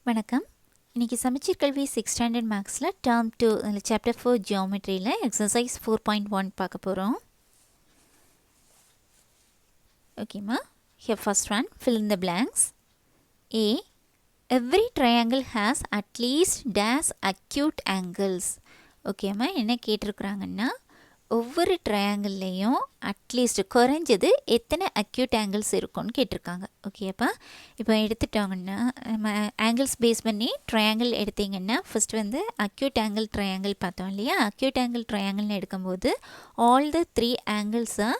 வணக்கம். இன்னைக்கு சமச்சீர் கல்வி 6th ஸ்டாண்டர்ட் மேக்ஸில் டேர்ம் 2 அதில் சாப்டர் 4 ஜியோமெட்ரியில் எக்ஸசைஸ் 4.1 பார்க்க போகிறோம். ஓகேம்மா. Here first one, fill in the blanks. A. Every triangle has at least dash acute angles. ஓகேம்மா, என்ன கேட்டிருக்கிறாங்கன்னா ஒவ்வொரு ட்ரையாங்கிள்லேயும் அட்லீஸ்ட் குறைஞ்சது எத்தனை அக்யூட் ஆங்கிள்ஸ் இருக்கும்னு கேட்டிருக்காங்க. ஓகேப்பா, இப்போ எடுத்துட்டோங்கன்னா நம்ம ஆங்கிள்ஸ் பேஸ் பண்ணி ட்ரையாங்கிள் எடுத்திங்கன்னா ஃபஸ்ட் வந்து அக்யூட் ஆங்கிள் ட்ரையாங்கிள் பார்த்தோம் இல்லையா. அக்யூட் ஆங்கிள் ட்ரையாங்கிள்னு எடுக்கும்போது ஆல் த 3 ஆங்கிள்ஸாக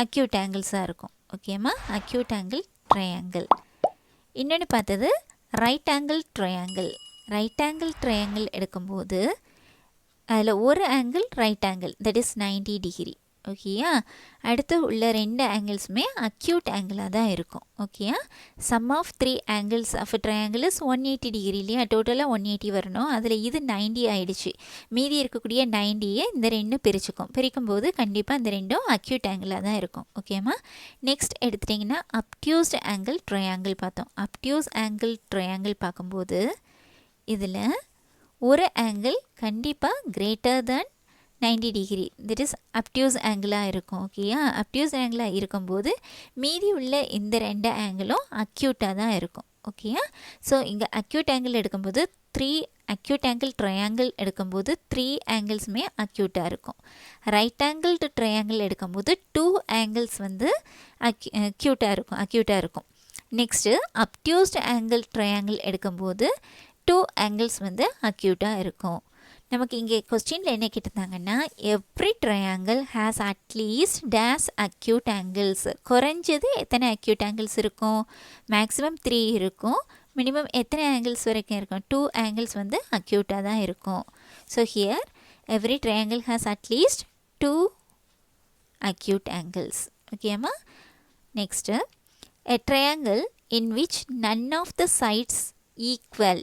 அக்யூட் ஆங்கிள்ஸாக இருக்கும். ஓகேம்மா, அக்யூட் ஆங்கிள் ட்ரையாங்கிள். இன்னொன்று பார்த்தது right angle triangle. Right angle triangle எடுக்கும்போது அதில் ஒரு angle right angle, that is 90 degree. ஓகேயா, அடுத்து உள்ள 2 ஆங்கிள்ஸுமே அக்யூட் ஆங்கிளாக தான் இருக்கும். ஓகேயா, sum of 3 angles of triangle is 180 degree இல்லையா. டோட்டலாக 180 வரணும். அதில் இது 90 ஆகிடுச்சு. மீதி இருக்கக்கூடிய 90யை இந்த ரெண்டும் பிரிக்கும்போது கண்டிப்பாக இந்த ரெண்டும் அக்யூட் ஆங்கிளாக தான் இருக்கும். ஓகேம்மா. நெக்ஸ்ட் எடுத்துட்டிங்கன்னா அப்டியூஸ்ட் ஆங்கிள் ட்ரையாங்கிள் பார்த்தோம். அப்டியூஸ் ஆங்கிள் ட்ரையாங்கிள் பார்க்கும்போது இதில் ஒரு ஆங்கிள் கண்டிப்பாக greater than 90 degree, that is obtuse ஆங்கிளாக இருக்கும். ஓகேயா, அப்டியூஸ் ஆங்கிளாக இருக்கும்போது மீதி உள்ள இந்த 2 ஆங்கிளும் அக்யூட்டாக தான் இருக்கும். ஓகேயா, ஸோ இங்கே அக்யூட் ஆங்கிள் எடுக்கும்போது 3 அக்யூட் ஆங்கிள் ட்ரையாங்கிள் எடுக்கும்போது 3 ஆங்கிள்ஸுமே அக்யூட்டாக இருக்கும். ரைட் ஆங்கிள் ட்ரையாங்கிள் எடுக்கும்போது 2 ஆங்கிள்ஸ் வந்து அக்யூட்டாக இருக்கும். நெக்ஸ்ட்டு அப்டியூஸ்ட் ஆங்கிள் ட்ரையாங்கிள் எடுக்கும்போது 2 ஆங்கிள்ஸ் வந்து அக்யூட்டாக இருக்கும். நமக்கு இங்கே கொஸ்டினில் என்ன கேட்டிருந்தாங்கன்னா every triangle has at least dash acute angles. குறைஞ்சது எத்தனை அக்யூட் ஆங்கிள்ஸ் இருக்கும்? மேக்ஸிமம் 3 இருக்கும். மினிமம் எத்தனை ஆங்கிள்ஸ் வரைக்கும் இருக்கும்? 2 ஆங்கிள்ஸ் வந்து அக்யூட்டாக தான் இருக்கும். So here every triangle has அட்லீஸ்ட் 2 அக்யூட் ஆங்கிள்ஸ். ஓகேம்மா. Next a triangle in which none of the sides equal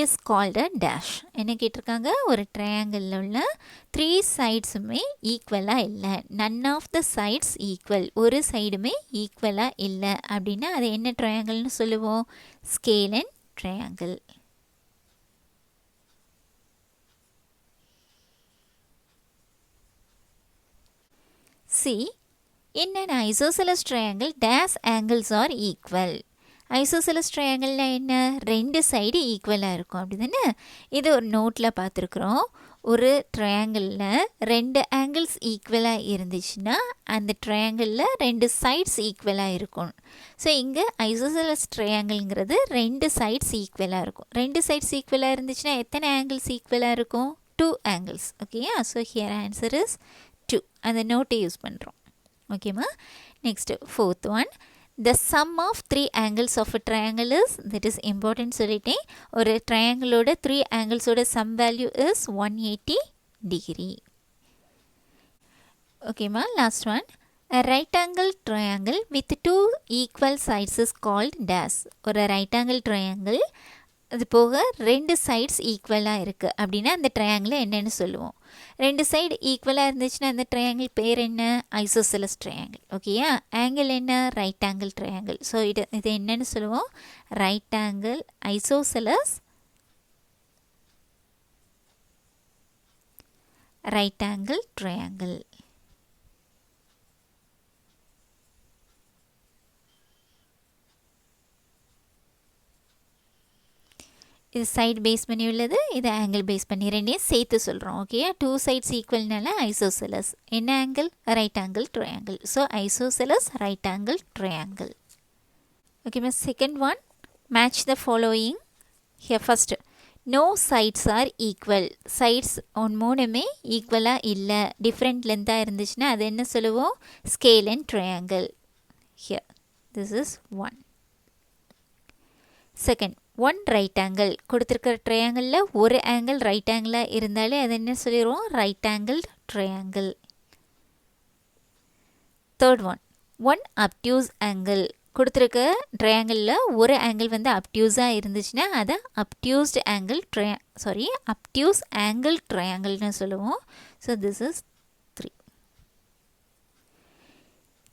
is called a dash. என்ன கேட்டிருக்காங்க? ஒரு ட்ரையாங்கிளில் உள்ள 3 சைட்ஸுமே ஈக்குவலாக இல்லை, none of the sides equal, ஒரு சைடுமே ஈக்குவலாக இல்லை அப்படின்னா அது என்ன ட்ரையாங்கிள்னு சொல்லுவோம்? Scalene triangle. See, in an isosceles triangle, dash angles are equal. Isosceles ட்ரையாங்கிள்னா என்ன? 2 சைடு ஈக்குவலாக இருக்கும், அப்படி தானே? இது ஒரு நோட்டில் பார்த்துருக்குறோம். ஒரு ட்ரையாங்கிளில் 2 ஆங்கிள்ஸ் ஈக்குவலாக இருந்துச்சுன்னா அந்த ட்ரையாங்கிளில் 2 சைட்ஸ் ஈக்குவலாக இருக்கும். ஸோ இங்கே ஐசோசெலஸ் ட்ரையாங்கிள்ங்கிறது 2 சைட்ஸ் ஈக்குவலாக இருக்கும். 2 சைட்ஸ் ஈக்குவலாக இருந்துச்சுன்னா எத்தனை ஆங்கிள்ஸ் ஈக்குவலாக இருக்கும்? 2 ஆங்கிள்ஸ். ஓகேயா, ஸோ ஹியர் ஆன்சர் இஸ் 2. அந்த நோட்டை யூஸ் பண்ணுறோம். ஓகேம்மா. Next fourth one, the sum of 3 angles of a triangle is, that is important சொல்லிட்டேன். ஒரு ட்ரையாங்கிளோட 3 ஆங்கிள்ஸோட sum value is 180 degree. ஓகேம்மா. Last one, a right angle triangle with 2 equal sides is called dash. ஒரு right angle triangle அது போக 2 sides ஈக்குவலாக இருக்குது அப்படின்னா அந்த ட்ரையாங்கிள் என்னென்னு சொல்லுவோம்? 2 சைடு ஈக்குவலாக இருந்துச்சுன்னா அந்த ட்ரையாங்கிள் பேர் என்ன? Isosceles triangle. ஓகேயா, ஆங்கிள் என்ன? Right angle triangle. ஸோ இது என்னன்னு சொல்லுவோம்? Right angle isosceles right angle triangle. இது சைடு பேஸ் பண்ணி உள்ளது, இது ஆங்கிள் பேஸ் பண்ணி ரெண்டையும் சேர்த்து சொல்கிறோம். ஓகே, 2 சைட்ஸ் ஈக்குவல்னால ஐசோசெலஸ். என்ன angle? Right angle triangle. So isosceles right angle triangle. ஓகேம்மா. Second one, match the following. Here first, no sides are equal. Sides 3மே ஈக்குவலாக இல்லை, டிஃப்ரெண்ட் லென்த்தாக இருந்துச்சுன்னா அது என்ன சொல்லுவோம்? Scalene triangle. Here this is 1. Second, 1 right angle. கொடுத்துருக்கிற ட்ரையாங்கிளில் ஒரு ஆங்கிள் ரைட் ஆங்கிளாக இருந்தாலே அது என்ன சொல்லிடுவோம்? Right angle triangle. Third one, 1 obtuse angle. கொடுத்துருக்க ட்ரையாங்கிளில் ஒரு ஆங்கிள் வந்து அப்டியூஸாக இருந்துச்சுன்னா அதை அப்டியூஸ்ட் ஆங்கிள் அப்டியூஸ் ஆங்கிள் ட்ரையாங்கிள்னு சொல்லுவோம். So this is 3.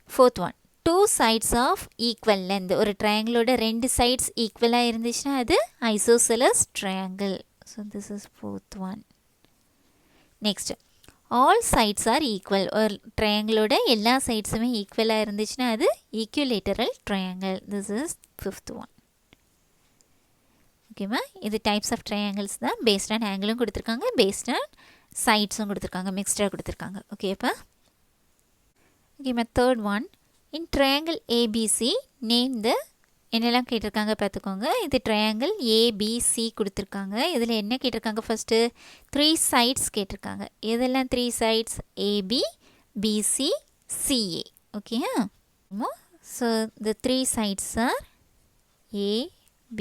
Fourth one, two sides of equal length. ஒரு triangleோட ரெண்டு sides equal இருந்துச்சுனா அது isosceles triangle. So this is fourth one. Next, all sides are equal. ஒரு triangleோட எல்லா sidesமே equal இருந்துச்சுனா அது equilateral triangle. This is fifth one. ஓகேவா? இது types of triangles தான். based on angleம் கொடுத்திருக்காங்க, based on sidesம் கொடுத்திருக்காங்க, mixed கொடுத்திருக்காங்க. ஓகேப்பா? Okay, my third one. In triangle ABC, name the என்னெல்லாம் கேட்டிருக்காங்க பார்த்துக்கோங்க. இது triangle ABC கொடுத்திருக்காங்க. இதில் என்ன கேட்டிருக்காங்க ஃபஸ்ட்டு 3 sides கேட்டிருக்காங்க. எதெல்லாம் 3 sides? AB, BC, CA. Okay? So, the 3 sides are AB.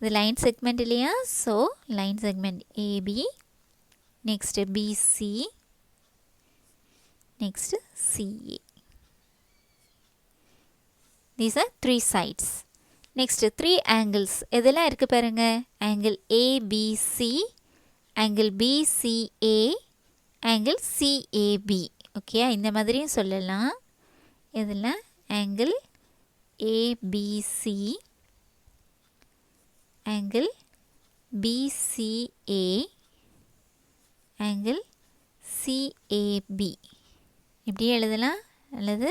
The line segment இல்லையா? So, line segment AB. Next, BC. Next, CA. These are 3 sides. Next, 3 angles. எதெல்லாம் இருக்கு பாருங்க. Angle ABC, angle BCA, angle CAB. Okay, இந்த மாதிரியும் சொல்லலாம். இதெல்லாம் angle ABC, angle BCA, angle CAB. இப்படி எழுதலாம் அல்லது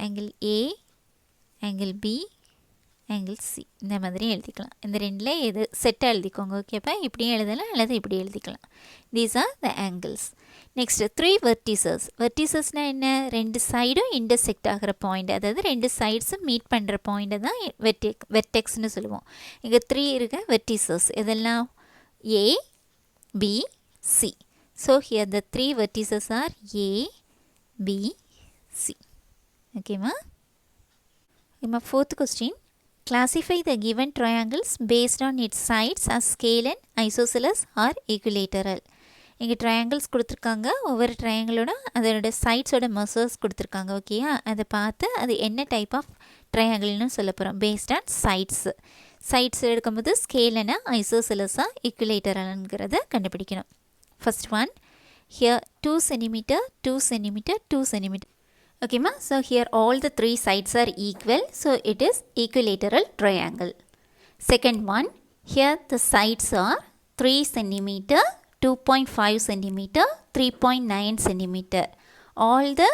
angle A, angle B, angle C இந்த மாதிரி எழுதிக்கலாம். இந்த ரெண்டில் எது செட்டாக எழுதிக்கோங்க. ஓகேப்பா? இப்படியும் எழுதலாம் அல்லது இப்படி எழுதிக்கலாம். These are the angles. Next, 3 vertices. Verticesனால் என்ன? ரெண்டு சைடும் இன்டர்செக்ட் ஆகிற பாயிண்ட், அதாவது ரெண்டு சைட்ஸும் மீட் பண்ணுற பாயிண்ட்டை தான் வெர்டெக்ஸ்னு சொல்லுவோம். இங்கே 3 இருக்க vertices. இதெல்லாம் A, B, C. So, here the 3 vertices are A, B, C. Okay, ma? My fourth question. Classify the given triangles based on its sides as scale and isosceles or equilateral. இங்கே triangles கொடுத்துருக்காங்க. ஒவ்வொரு triangleோட அதோட சைட்ஸோட measures கொடுத்துருக்காங்க. ஓகேயா? அதை பார்த்து அது என்ன டைப் ஆஃப் ட்ரையாங்கிள்னு சொல்ல போகிறோம். Based on sides. சைட்ஸ் எடுக்கும்போது ஸ்கேல்னா ஐசோசெலஸாக ஈக்குவலேட்டரல்ங்கிறத கண்டுபிடிக்கணும். First one, here 2 cm, 2 cm, 2 cm. Okay, ma? So, here all the 3 sides are equal. So, it is equilateral triangle. Second one, here the sides are 3 cm, 2.5 cm, 3.9 cm. All the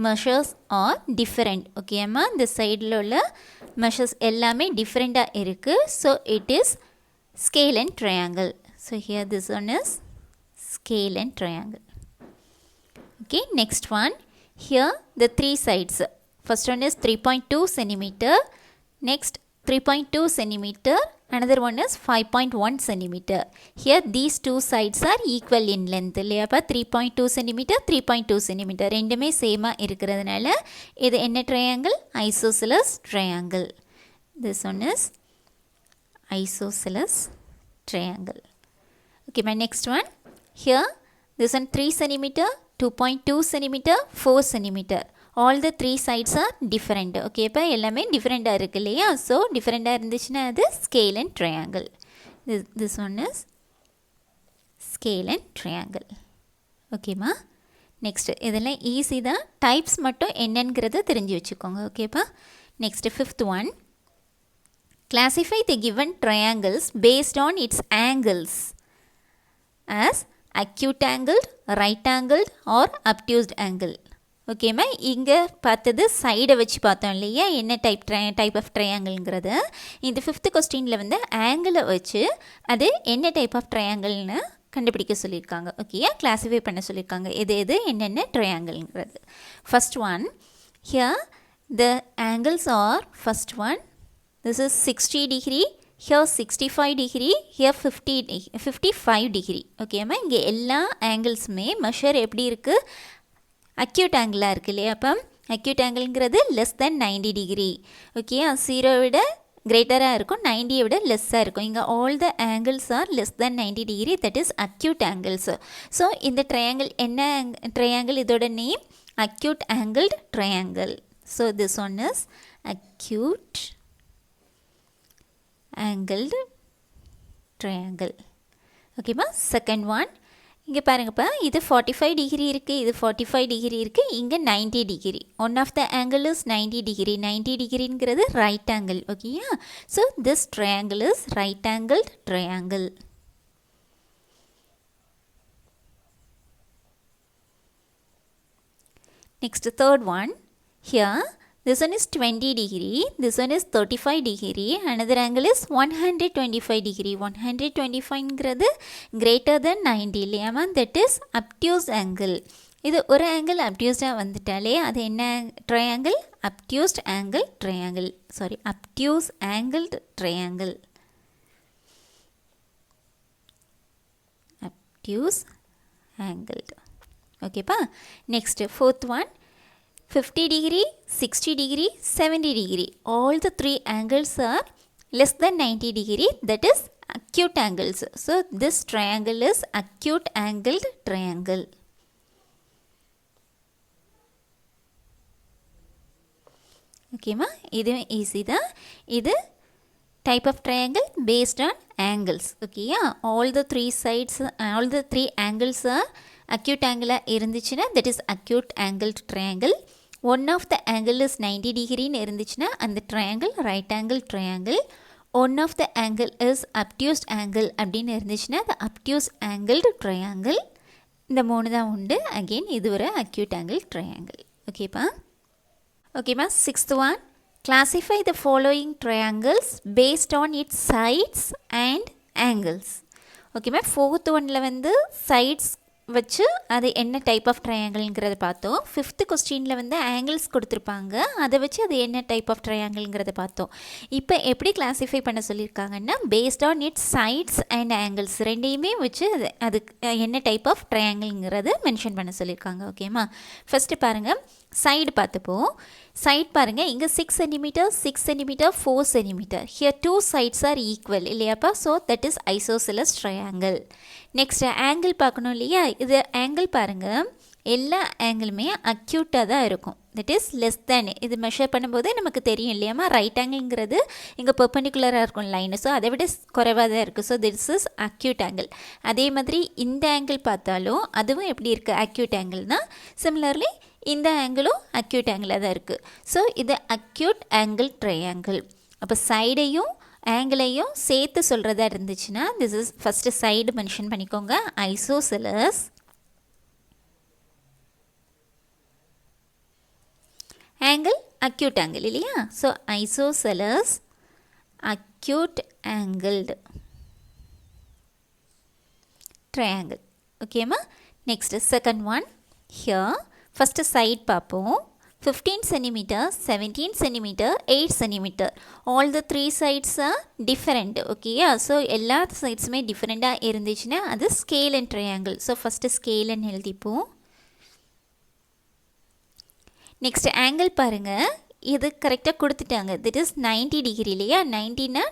measures are different. Okay, ma? The side உள்ள measures எல்லாமே different இருக்கு. So, it is scale and triangle. So, here this one is scale and triangle. Okay, next one. Here the 3 sides. First one is 3.2 cm. Next 3.2 cm. Another one is 5.1 cm. Here these two sides are equal in length. இல்லையா? 3.2 cm, 3.2 cm. ரெண்டுமே சேமா இருக்கிறதுனால இது என்ன triangle? Isosceles triangle. This one is isosceles triangle. Okay, my next one. Here this one 3 cm, 2.2 cm, 4 cm. All the 3 sides are different. Okay, இப்போ எல்லாமே டிஃப்ரெண்ட்டாக இருக்கு இல்லையா? ஸோ டிஃப்ரெண்ட்டாக இருந்துச்சுன்னா அது scalene triangle. This one is scalene triangle. ஓகேம்மா? Next இதெல்லாம் ஈஸி தான். டைப்ஸ் மட்டும் என்னங்கிறத தெரிஞ்சு வச்சுக்கோங்க. ஓகேப்பா? Next fifth one. Classify the given triangles paste on it's angles as acute angled, right angled or obtuse angle. ஓகேம்மா? இங்கே பார்த்தது சைடை வச்சு பார்த்தோம் இல்லையா? என்ன டைப் ஆஃப் ட்ரையாங்கிள்ங்கிறது. இந்த ஃபிஃப்த் கொஸ்டினில் வந்து ஆங்கிளை வச்சு அது என்ன டைப் ஆஃப் ட்ரையாங்கிள்னு கண்டுபிடிக்க சொல்லியிருக்காங்க. ஓகேயா? கிளாஸிஃபை பண்ண சொல்லியிருக்காங்க. எது என்னென்ன ட்ரையாங்கிள்ங்கிறது. First one, here the angles are first one, this is 60 degree, here 65 degree, here 55 degree. ஓகேம்மா? இங்கே எல்லா ஆங்கிள்ஸுமே மெஷர் எப்படி இருக்குது? அக்யூட் ஆங்கிளாக இருக்குது இல்லையா? அப்போ அக்யூட் ஆங்கிள்ங்கிறது லெஸ் தென் 90 degree. ஓகே, 0 விட கிரேட்டராக இருக்கும், 90 விட லெஸ்ஸாக இருக்கும். இங்கே all the angles are less than 90 degree, that is acute angles. So இந்த ட்ரையாங்கிள் என்ன ட்ரையாங்கிள்? இதோட name acute angled triangle. So this one is acute angled triangle. Okay, ma? Second one, இங்கே பாருங்கப்பா, இது 45 டிகிரி இருக்குது, இது 45 டிகிரி இருக்குது, இங்கே 90 degree. One of the angle is 90 degree. 90 டிகிரிங்கிறது ரைட் ஆங்கிள். ஓகேயா? So this triangle is right angle triangle. Next, third one. Here, this one is 20 degree, this one is 35 degree, another angle is 125 degree. 125 greater than 90 இல்லையாமா? That is obtuse angle. இது ஒரு angle obtuse வந்துட்டாலே அது என்ன triangle? Obtuse angle triangle. Sorry, obtuse angled triangle. Obtuse angled. Okay pa? Next, fourth one. 50 degree, 60 degree, 70 degree. All the three angles are less than 90 degree. That is acute angles. So this triangle is acute angled triangle. Okay ma? This is easy da. This type of triangle based on angles. Okay yeah? All the three sides, all the three angles are acute angle irundichina. That is acute angled triangle. One of the angle is 90 degree irundichina and the triangle right angle triangle. One of the angle is obtuse angle அப்படினு இருந்துச்சுனா the obtuse angled triangle. இந்த மூணு தான் உண்டு. Again இது ஒரு acute angle triangle. Okay பா? Okay ma, sixth one. Classify the following triangles based on its sides and angles. Okay ma, fourth one ல வந்து sides வச்சு அது என்ன டைப் ஆஃப் ட்ரையாங்கிள்ங்கிறத பார்த்தோம். ஃபிஃப்த் கொஸ்டினில் வந்து ஆங்கிள்ஸ் கொடுத்துருப்பாங்க, அதை வச்சு அது என்ன டைப் ஆஃப் ட்ரையாங்கிள்ங்கிறத பார்த்தோம். இப்போ எப்படி கிளாஸிஃபை பண்ண சொல்லியிருக்காங்கன்னா based on its sides and angles ரெண்டையுமே வச்சு அது என்ன டைப் ஆஃப் ட்ரையாங்கிள்ங்கிறத மென்ஷன் பண்ண சொல்லியிருக்காங்க. ஓகேம்மா? ஃபஸ்ட்டு பாருங்கள், சைடு பார்த்துப்போம். சைட் பாருங்கள், இங்கே 6 centimetre 6 centimetre 4 centimetre. Here two sides are equal இல்லையாப்பா? So that is isosceles triangle. Next angle பார்க்கணும் இல்லையா? இது ஆங்கிள் பாருங்கள், எல்லா ஆங்கிளுமே அக்யூட்டாக தான் இருக்கும். That is less than. இது மெஷர் பண்ணும்போது நமக்கு தெரியும் இல்லையாம்மா? ரைட் ஆங்கிள்ங்கிறது இங்கே பெர்பெண்டிகுலராக இருக்கும் லைனு, ஸோ அதை விட குறைவாக தான் இருக்குது. So this is acute angle. அதே மாதிரி இந்த ஆங்கிள் பார்த்தாலும் அதுவும் எப்படி இருக்குது? அக்யூட் ஆங்கிள் தான். சிமிலர்லி இந்த ஆங்கிளும் அக்யூட் ஆங்கிளாக தான் இருக்குது. ஸோ இது அக்யூட் ஆங்கிள் ட்ரையாங்கிள். அப்போ சைடையும் ஆங்கிளையும் சேர்த்து சொல்கிறதா இருந்துச்சுன்னா this is first side mention பண்ணிக்கோங்க, ஐசோசெலஸ். ஆங்கிள் அக்யூட் ஆங்கிள் இல்லையா? So isosceles acute angled triangle. ஓகேம்மா? Next second one. Here first side பார்ப்போம். 15 centimeter, 17 centimeter, 8 centimeter. All the three sides are different. Okay, yeah? So எல்லா சைட்ஸுமே டிஃப்ரெண்ட்டாக இருந்துச்சுன்னா அது scalene triangle. So first scalene எழுதிப்போம். Next angle பாருங்கள், இது கரெக்டாக கொடுத்துட்டாங்க. திட் இஸ் 90 டிகிரி இல்லையா? 90னா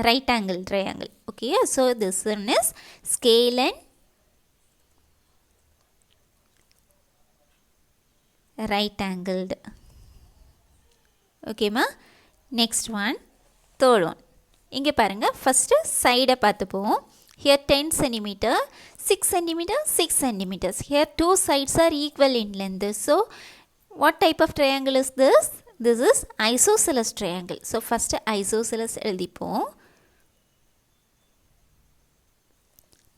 right angle triangle. Okay, so this one is scalene right angled. Okay ma? Next one, third one. இங்கே பாருங்கள், ஃபஸ்ட்டு சைடை பார்த்துப்போம். Here 10 centimeter, 6 centimeter, 6 centimeters. Here two sides are equal in length. So what type of triangle is this? This is isosceles triangle. So first isosceles எழுதிப்போம்.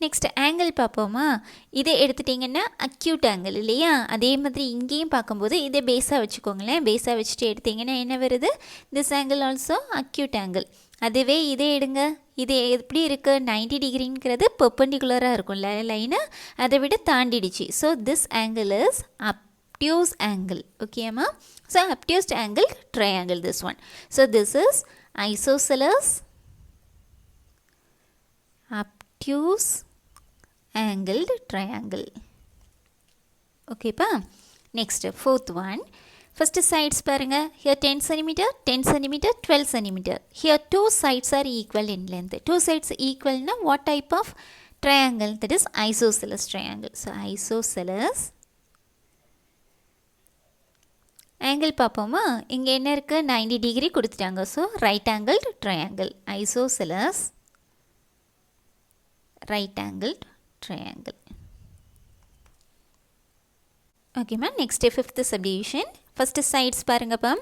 Next angle பார்ப்போமா? இதை எடுத்துட்டிங்கன்னா acute angle இல்லையா? அதே மாதிரி இங்கேயும் பார்க்கும்போது இதை பேஸாக வச்சுக்கோங்களேன். பேஸாக வச்சுட்டு எடுத்திங்கன்னா என்ன வருது? This angle also acute angle. அதுவே இதே எடுங்க, இது எப்படி இருக்குது? 90 டிகிரிங்கிறது பெர்பெண்டிகுலராக இருக்கும்ல லைனு, அதை விட தாண்டிடுச்சு. So this angle is obtuse angle. ஓகேம்மா? So obtuse angle triangle this one. So this is isosceles obtuse angled triangle. Okay pa? Next fourth one. First sides parunga, here 10 cm, 10 cm, 12 cm. Here two sides are equal in length. Two sides equal na what type of triangle? That is isosceles triangle. So isosceles angle பாப்போமா? இங்க என்ன இருக்கு? 90 degree கொடுத்துட்டாங்க. So right angled triangle. Isosceles right angled triangle. ஓகேம்மா next fifth subdivision. First sides பாருங்கப்பா.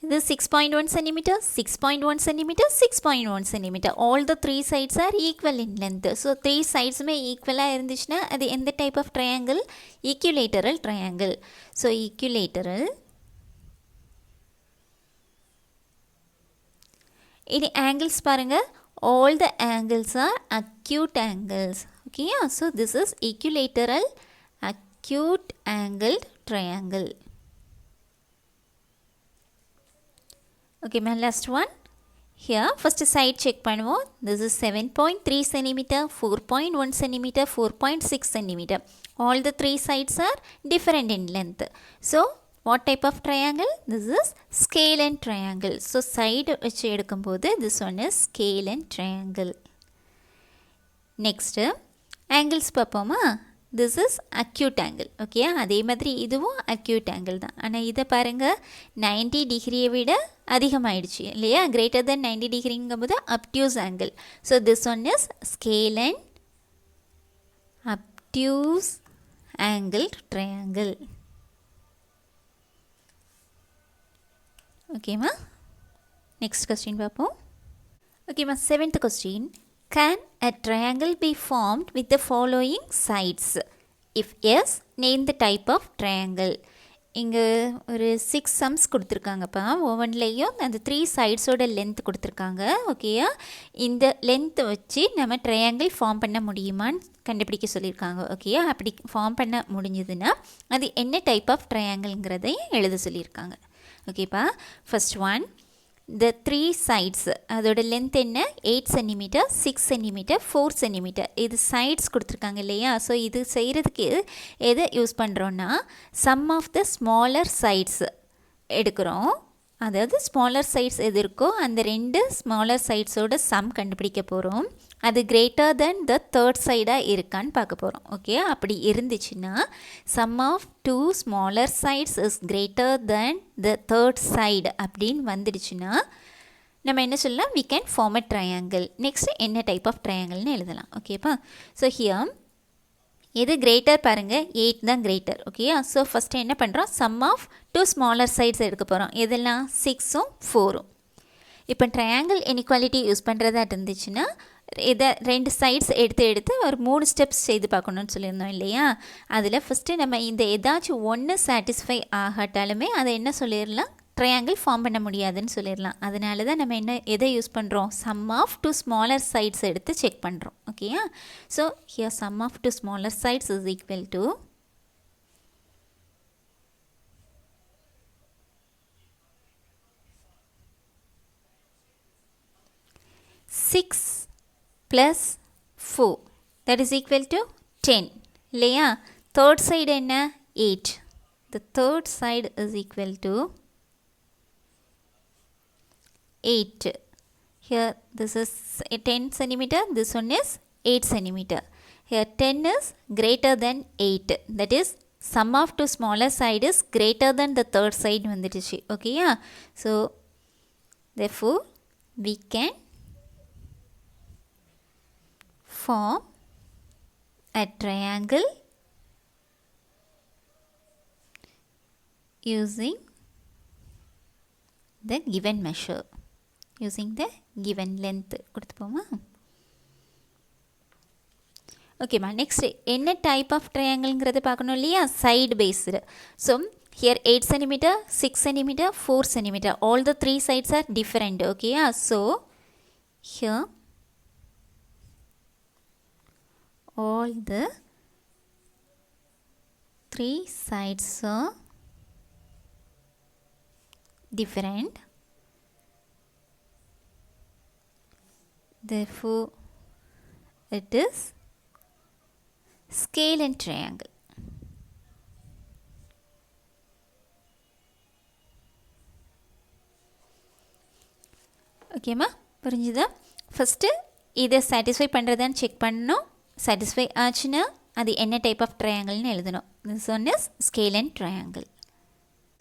இது 6.1 cm, 6.1 cm, 6.1 cm. All the three sides are equal in length. So three sides may equal இருந்துச்சுன்னா அது எந்த type of triangle? Equilateral triangle. So equilateral. இனி angles பாருங்கள். All the angles are acute angles. Okay, so this is equilateral acute angled triangle. Okay, my last one. Here first side check பண்ணுவோம். This is 7.3 cm, 4.1 cm, 4.6 cm. All the three sides are different in length. So what type of triangle? This is scalene triangle. So side வச்சு எடுக்கும்போது this one is scalene triangle. Next angles பார்ப்போமா. This is acute angle. Okay, அதே மாதிரி இதுவும் acute angle தான். ஆனால் இதை பாருங்கள் 90 டிகிரியை விட அதிகமாகிடுச்சு இல்லையா? greater than 90 டிகிரிங்கும்போது obtuse angle. So this one is scalene obtuse angled triangle. ஓகேம்மா நெக்ஸ்ட் கொஸ்டின் பார்ப்போம். ஓகேம்மா seventh question. Can a triangle be formed with the following sides? If yes, name the type of triangle. இங்கே ஒரு 6 sums கொடுத்துருக்காங்கப்பா. ஒவ்வொன்றிலையும் அந்த 3 சைட்ஸோட length கொடுத்துருக்காங்க. ஓகேயா, இந்த லென்த்தை வச்சு நம்ம ட்ரையாங்கிள் ஃபார்ம் பண்ண முடியுமான்னு கண்டுபிடிக்க சொல்லியிருக்காங்க. ஓகேயா, அப்படி ஃபார்ம் பண்ண முடிஞ்சதுன்னா அது என்ன டைப் ஆஃப் ட்ரையாங்கிள்ங்கிறதையும் எழுத சொல்லியிருக்காங்க. ஓகேப்பா, first one. The three sides அதோட லென்த் என்ன? 8 cm, 6 cm, 4 cm. இது சைட்ஸ் கொடுத்துருக்காங்க இல்லையா? ஸோ இது செய்கிறதுக்கு எதை யூஸ் பண்ணுறோன்னா sum of the smaller sides எடுக்கிறோம். அதாவது ஸ்மாலர் சைட்ஸ் எது இருக்கோ அந்த ரெண்டு ஸ்மாலர் சைட்ஸோட சம் கண்டுபிடிக்க போகிறோம். அது கிரேட்டர் தென் த தேர்ட் சைடாக இருக்கான்னு பார்க்க போகிறோம். ஓகே, அப்படி இருந்துச்சுன்னா sum of 2 smaller sides is greater then the third side அப்படின்னு வந்துடுச்சுன்னா நம்ம என்ன சொல்லலாம்? we can form a triangle. Next என்ன டைப் ஆஃப் ட்ரையாங்கிள்னு எழுதலாம். ஓகேப்பா, ஸோ ஹியர் எது கிரேட்டர் பாருங்கள்? 8 தான் கிரேட்டர். ஓகேயா, ஸோ ஃபஸ்ட்டு என்ன பண்ணுறோம்? சம் ஆஃப் 2 ஸ்மாலர் சைட்ஸ் எடுக்க போகிறோம். எதெல்லாம்? 6உம் 4உம். இப்போ ட்ரையாங்கிள் இன்இக்வாலிட்டி யூஸ் பண்ணுறதா இருந்துச்சுன்னா இதை 2 சைட்ஸ் எடுத்து ஒரு 3 ஸ்டெப்ஸ் செய்து பார்க்கணுன்னு சொல்லியிருந்தோம் இல்லையா? அதில் ஃபஸ்ட்டு நம்ம இந்த ஏதாச்சும் ஒன்று சாட்டிஸ்ஃபை ஆகாட்டாலுமே அதை என்ன சொல்லிடலாம்? ட்ரையாங்கிள் ஃபார்ம் பண்ண முடியாதுன்னு சொல்லிடலாம். அதனால தான் நம்ம எதை யூஸ் பண்ணுறோம்? சம் ஆஃப் 2 ஸ்மாலர் சைட்ஸ் எடுத்து செக் பண்ணுறோம். ஓகேயா, so here sum of 2 smaller sides is equal to 6 plus 4, that is equal to 10 இல்லையா? தேர்ட் சைடு என்ன? 8. the third side is equal to 8. Here this is 10 cm, this one is 8 cm. Here 10 is greater than 8, that is sum of 2 smaller side is greater than the third side வந்துடுச்சு. ஓகேயா, so therefore we can form a triangle using the given measure, using the given length கொடுத்துப்போமா? ஓகேம்மா, next என்ன type of ட்ரையாங்கிள்ங்கிறத பார்க்கணும் இல்லையா? Side based. So here 8 cm, 6 cm, 4 cm. all the 3 sides are different. ஓகேயா, so here all the 3 sides are different. Therefore it is scalene triangle. ஓகேம்மா, புரிஞ்சுதா? First இதை satisfy பண்ணுறதான்னு check பண்ணணும். சாட்டிஸ்ஃபை ஆச்சுன்னா அது என்ன டைப் ஆஃப் ட்ரையாங்கிள்னு எழுதணும். This one is scalene triangle.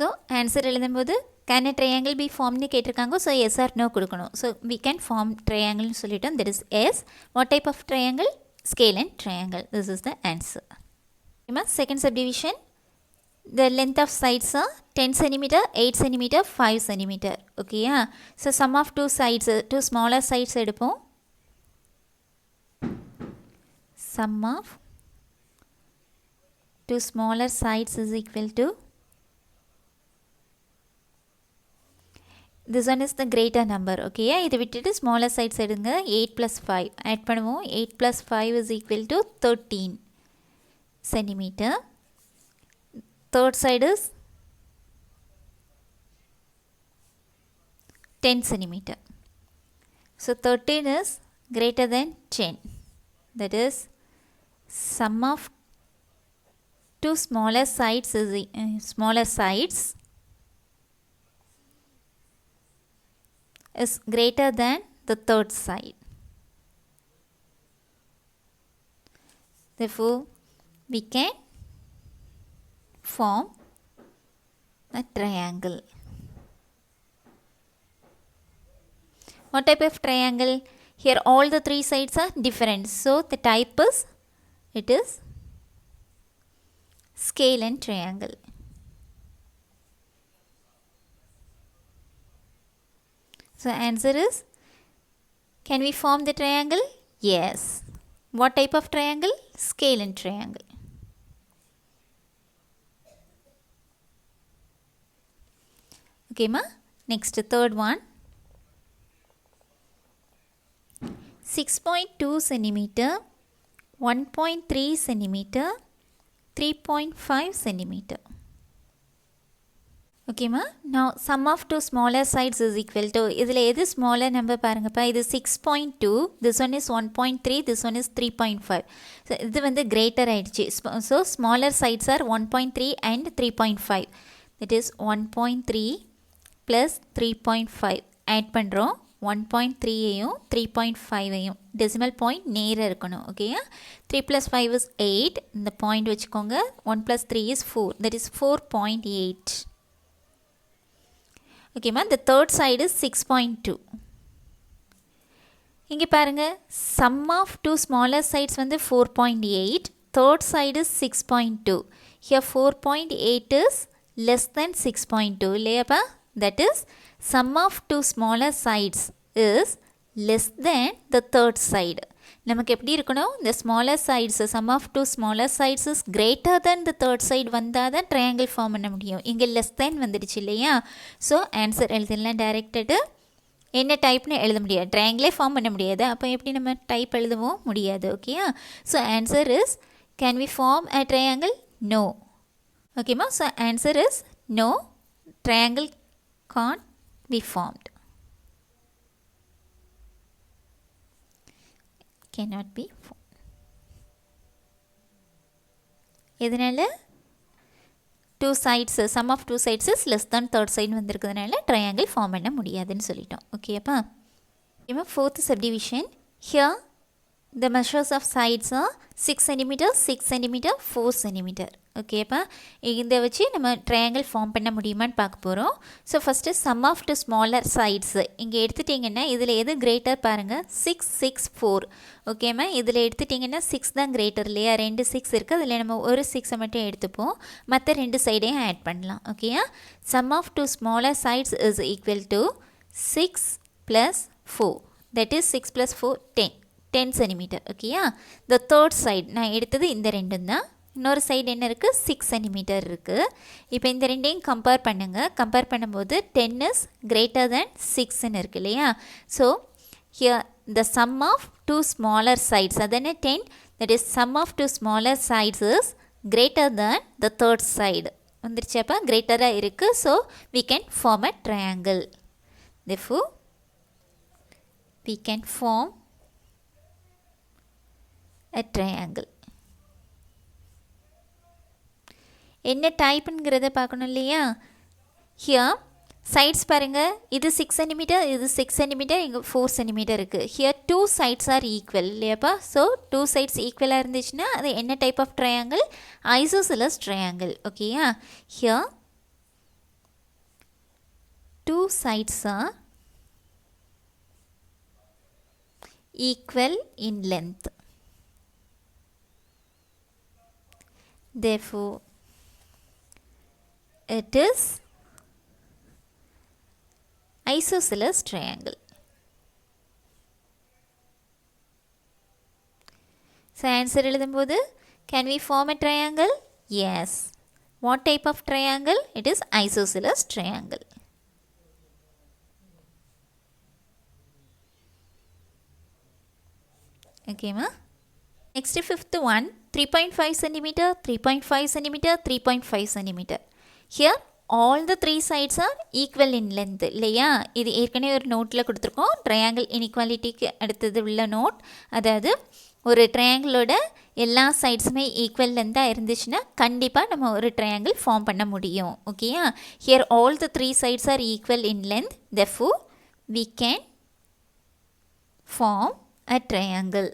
So answer எழுதும்போது can a triangle be formed கேட்டிருக்காங்க. ஸோ எஸ் ஆர் நோ கொடுக்கணும். ஸோ we can form triangleன்னு சொல்லிட்டோம். that is yes. what type of triangle? scalene triangle. this is the answer. ஓகேம்மா, second subdivision. the length of sides are 10 centimeter, 8 centimeter, 5 centimeter. Okay, yeah. So sum of two sides, two smaller sides எடுப்போம். Sum of two smaller sides is equal to, this one is the greater number. Okay, yeah. இதை விட்டுட்டு smaller sides எடுங்க. 8 plus 5 add பண்ணுவோம். 8 plus 5 is equal to 13 centimeter. Third side is 10 centimeter. So 13 is greater than 10. That is sum of two smaller sides is greater than the third side. Therefore, we can form a triangle. What type of triangle? Here all the three sides are different. So the type is, it is scalene triangle. So answer is, can we form the triangle? Yes. What type of triangle? Scalene triangle. Okay ma. Next, third one. 6.2 centimeter, 1.3 centimeter, 3.5 centimeter. Okay ma. Now sum of two smaller sides is equal to, இதில் எது smaller number பாருங்கப்பா, இது 6.2, this one is 1.3, this one is 3.5. So இது வந்து greater ஆயிடுச்சு. So smaller sides are 1.3 and 3.5. That is 1.3 plus 3.5 add பண்ணுறோம். 1.3ஐயும் 3.5ஐயும் decimal point நேராக இருக்கணும். Okay, 3 plus 5 is 8. இந்த point வச்சுக்கோங்க. 1 plus 3 is 4. That is 4.8. Okay ma. The third side is 6.2. இங்கே பாருங்க, sum of two smaller sides வந்து 4.8. Third side is 6.2. Here 4.8 is less than 6.2 இல்லையாப்பா? That is, sum of two smaller sides is less than the third side. நமக்கு எப்படி இருக்கணும்? The smaller sides, sum of two smaller sides is greater than the third side வந்தால் தான் triangle form பண்ண முடியும். இங்கே less than வந்துடுச்சு இல்லையா? So answer எழுதலாம் directed. என்ன டைப்னு எழுத முடியாது, ட்ரையாங்கிளே ஃபார்ம் பண்ண முடியாது. அப்போ எப்படி நம்ம டைப் எழுதவும் முடியாது. ஓகேயா? So answer is, can we form a triangle? No. ஓகேம்மா? So answer is no, triangle can't be formed. Cannot be formed. இதனால two sides, sum of two sides is less than third side வந்திருக்கிறதுனால triangle form பண்ண முடியாதுன்னு சொல்லிட்டோம். ஓகேப்பா? இப்போ fourth subdivision. Here the measures of sides are 6 cm, 6 cm, 4 cm. ஓகேப்பா? இதை வச்சு நம்ம ட்ரையாங்கிள் ஃபார்ம் பண்ண முடியுமான்னு பார்க்க போகிறோம். So first sum of two smaller sides இங்கே எடுத்துட்டிங்கன்னா இதில் எது கிரேட்டர் பாருங்கள், 6, 6, 4. ஓகேம்மா? இதில் எடுத்துட்டிங்கன்னா 6 தான் கிரேட்டர் இல்லையா? 2 6 இருக்குது, அதில் நம்ம ஒரு 6 மட்டும் எடுத்துப்போம், மற்ற 2 சைடையும் ஆட் பண்ணலாம். ஓகேயா? Sum of two smaller sides is equal to 6 + 4. That is 6 + 4 10 cm. ஓகேயா? த தேர்ட் சைடு நான் எடுத்தது இந்த ரெண்டும் தான். இன்னொரு சைடு என்ன இருக்குது, 6 cm இருக்குது. இப்போ இந்த ரெண்டையும் கம்பேர் பண்ணுங்கள். கம்பேர் பண்ணும்போது 10 இஸ் கிரேட்டர் தேன் 6ன்னு இருக்குது இல்லையா? So here the sum of two smaller sides, அதென்ன 10, that is sum of two smaller sides is greater than the third side. வந்துருச்சாப்பா? கிரேட்டராக இருக்குது. So we can form a triangle. therefore we can form a triangle. என்ன டைப்புங்கிறத பார்க்கணும் இல்லையா? Here sides பாருங்கள், இது 6 cm, இது 6 cm, இங்கே 4 cm இருக்குது. Here two sides are equal இல்லையாப்பா? ஸோ டூ சைட்ஸ் ஈக்குவலாக இருந்துச்சுன்னா அது என்ன type of triangle? Isosceles triangle. ஓகேயா? Here two sides are equal in length. Therefore it is isosceles triangle. So answer எழுதும்போது can we form a triangle? Yes. What type of triangle? It is isosceles triangle. Okay ma? Next fifth one, 3.5 centimeter, 3.5 centimeter, 3.5 centimeter. Here all the three sides are equal in length இல்லையா? இது ஏற்கனவே ஒரு நோட்டில் கொடுத்துருக்கோம். Triangle இன்இக்வாலிட்டிக்கு அடுத்தது உள்ள note. அதாவது ஒரு ட்ரையாங்கிளோட எல்லா சைட்ஸுமே ஈக்குவல் லென்த்தாக இருந்துச்சுன்னா கண்டிப்பாக நம்ம ஒரு ட்ரையாங்கிள் ஃபார்ம் பண்ண முடியும். ஓகேயா? Here all the three sides are equal in length. therefore we can form a triangle.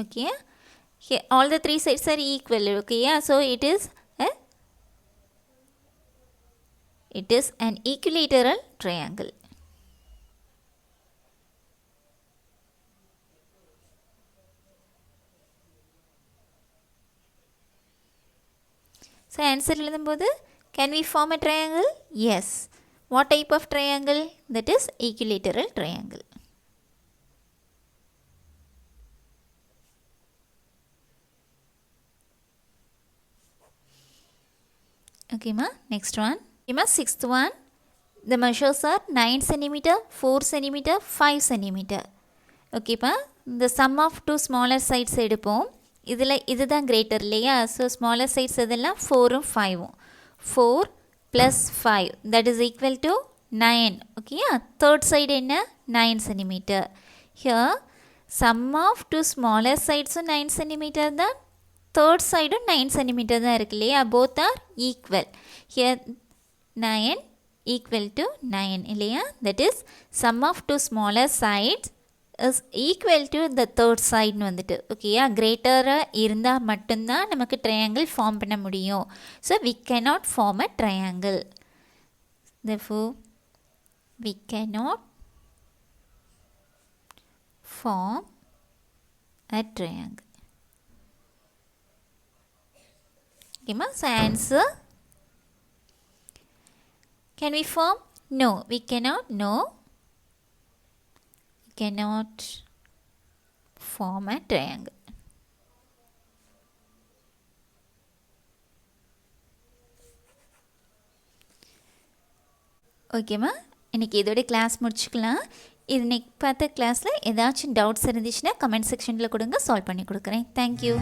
Okay, here all the three sides are equal. Okay, yeah, so it is an equilateral triangle. So answer எழுதும்போது can we form a triangle? Yes. What type of triangle? That is equilateral triangle. Okay ma, next one. Okay ma, sixth one. The measures are 9 cm, 4 cm, 5 cm. Okay pa, the sum of two smaller sides எடுப்போம். இதுதான் greater இல்லையா? So smaller sides இதெல்லாம் 4 5. 4 plus 5 that is equal to 9. Okay, third side என்ன? 9 cm. Here sum of two smaller sides 9 cm தான். Third side 9 cm தான் இருக்கு இல்லையா? Both are equal. Here 9 equal to 9 இல்லையா? That is sum of two smaller sides is equal to the third side வந்துட்டு. ஓகேயா? greater இருந்தால் மட்டும்தான் நமக்கு triangle form பண்ண முடியும். So we cannot form a triangle. Therefore we cannot form a triangle. Okay ma? So answer, can we form? No, we cannot. No, we cannot form a triangle. ஓகேம்மா, இன்றைக்கி இதோட class முடிச்சுக்கலாம். இது இன்னைக்கு பார்த்த கிளாஸில் ஏதாச்சும் டவுட்ஸ் இருந்துச்சுன்னா கமெண்ட் செக்ஷனில் கொடுங்க, சால்வ் பண்ணி கொடுக்குறேன். தேங்க்யூ.